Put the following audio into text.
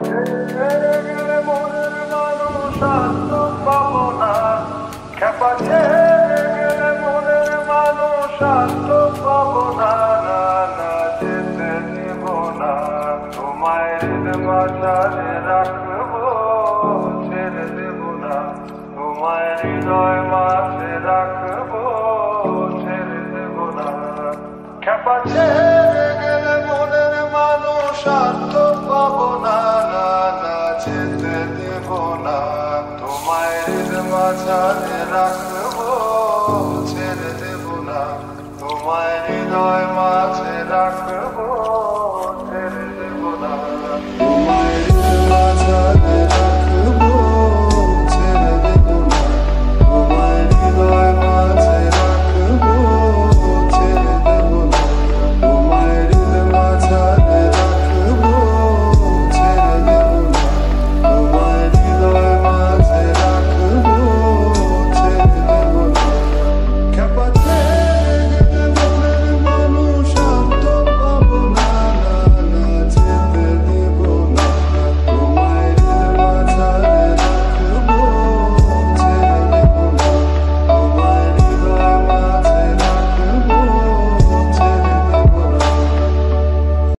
ছেড়ে গেলে মনের মানুষ আর তো পাবো না। খেপা ছেড়ে গেলে মনের মানুষ আর তো পাবো না। না না, যেতে দেব না, তোমায় মাঝারে রাখবো, ছেড়ে দেব না, তোমায় হৃদয় মাঝে রাখবো, ছেড়ে দেব না। খেপা ছেড়ে গেলে মনের মানুষ আর তো পাবো না। না না, যেতে দেব না, তোমায় মাঝারে রাখবো।